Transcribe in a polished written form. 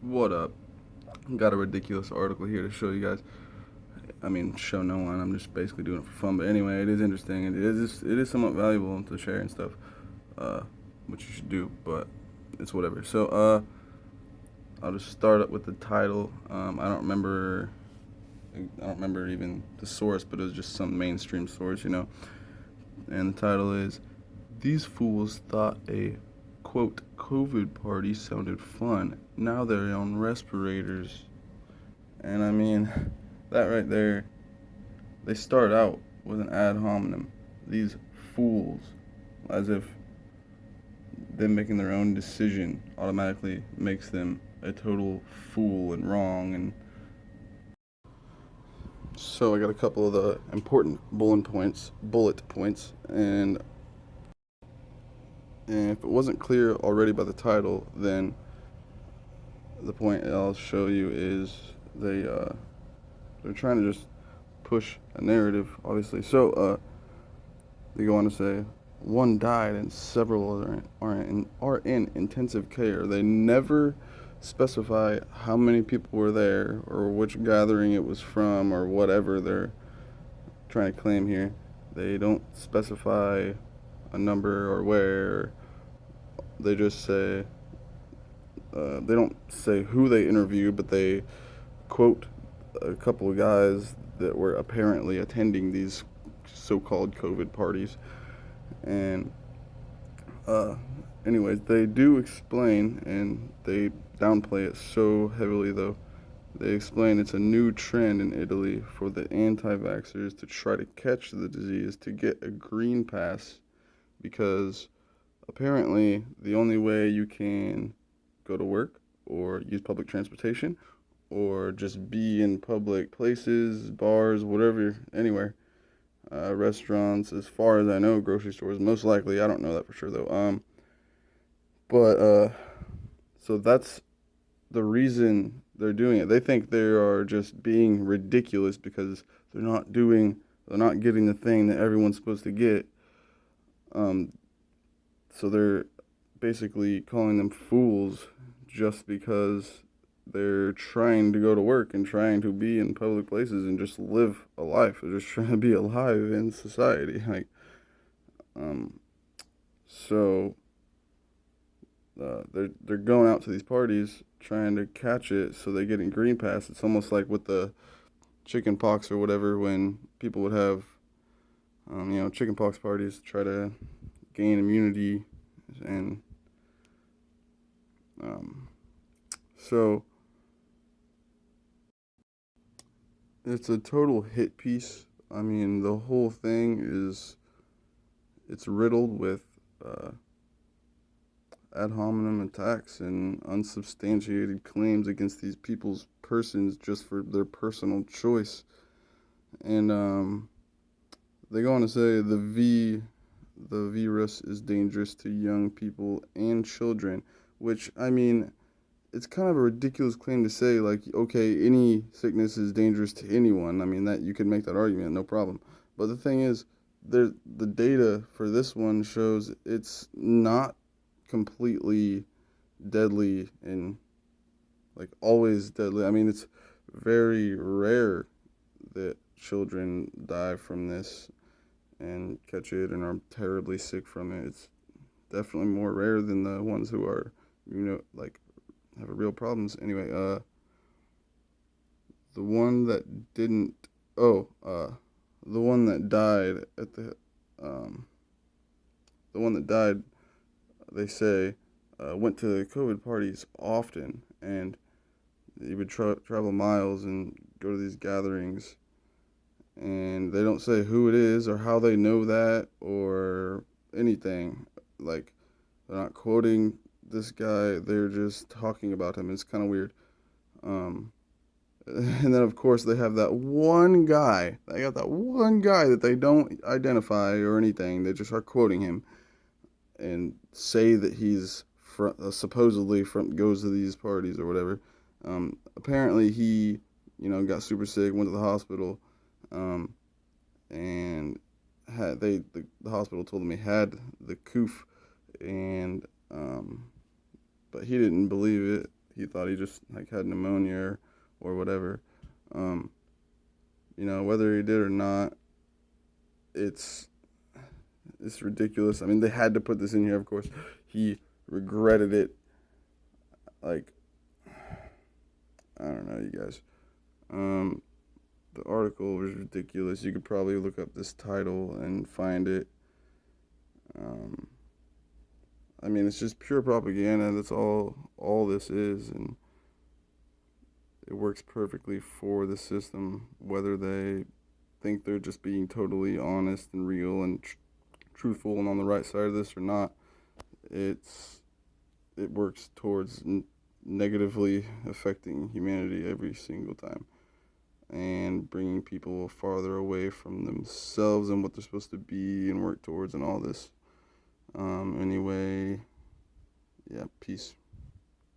What up? Got a ridiculous article here to show you guys. I mean, show no one. I'm just basically doing it for fun. But anyway, it is interesting. It is somewhat valuable to share and stuff, uh, which you should do. But it's whatever. So I'll just start up with the title. I don't remember. I don't remember even the source, but it was just some mainstream source. And the title is "These fools thought a quote COVID party sounded fun. Now they're on respirators." And I mean, that right there, they start out with an ad hominem. These fools, as if them making their own decision automatically makes them a total fool and wrong. And so I got a couple of the important bullet points, and if it wasn't clear already by the title, then the point I'll show you is they're trying to just push a narrative, obviously. So they go on to say one died and several are in intensive care. They never specify how many people were there or which gathering it was from or whatever they're trying to claim here. They don't specify a number or where. They just say they don't say who they interviewed, but they quote a couple of guys that were apparently attending these so-called COVID parties. And uh, anyways, they do explain, and they downplay it so heavily though. They explain it's a new trend in Italy for the anti-vaxxers to try to catch the disease to get a green pass because apparently the only way you can go to work or use public transportation or just be in public places, bars, whatever, anywhere, restaurants, as far as I know, grocery stores, most likely. I don't know that for sure though. But so that's the reason they're doing it. They think they are just being ridiculous because they're not getting the thing that everyone's supposed to get. Um, so they're basically calling them fools just because they're trying to go to work and trying to be in public places and just live a life. They're just trying to be alive in society. Um, so they're going out to these parties trying to catch it so they get in green pass. It's almost like with the chicken pox or whatever when people would have chicken pox parties to try to gain immunity and um, so it's a total hit piece. I mean, the whole thing is it's riddled with uh, ad hominem attacks and unsubstantiated claims against these people's persons just for their personal choice. And they go on to say the virus is dangerous to young people and children, which I mean, it's kind of a ridiculous claim to say. Like, okay, any sickness is dangerous to anyone. I mean, that you could make that argument, no problem. But the thing is, the data for this one shows it's not completely deadly and like always deadly. I mean, it's very rare that children die from this and catch it and are terribly sick from it. It's definitely more rare than the ones who are, like have real problems. Anyway, the one that didn't. Oh, the one that died at um, the one that died. They say went to COVID parties often, and he would travel miles and go to these gatherings. And they don't say who it is or how they know that or anything. Like they're not quoting this guy; they're just talking about him. It's kind of weird. Um, and then of course they have that one guy. They got that one guy that they don't identify or anything. They just are quoting him and say that he's supposedly from goes to these parties or whatever. Apparently he, got super sick, went to the hospital, um, and the hospital told him he had the coof, and but he didn't believe it. he thought he just like had pneumonia or whatever. You know, whether he did or not, it's ridiculous. I mean, they had to put this in here, of course. He regretted it. Like, I don't know, you guys. The article was ridiculous. You could probably look up this title and find it. I mean, it's just pure propaganda. That's all this is, and it works perfectly for the system, whether they think they're just being totally honest and real and truthful and on the right side of this or not. It works towards negatively affecting humanity every single time and bringing people farther away from themselves and what they're supposed to be and work towards and all this. Anyway, yeah, peace.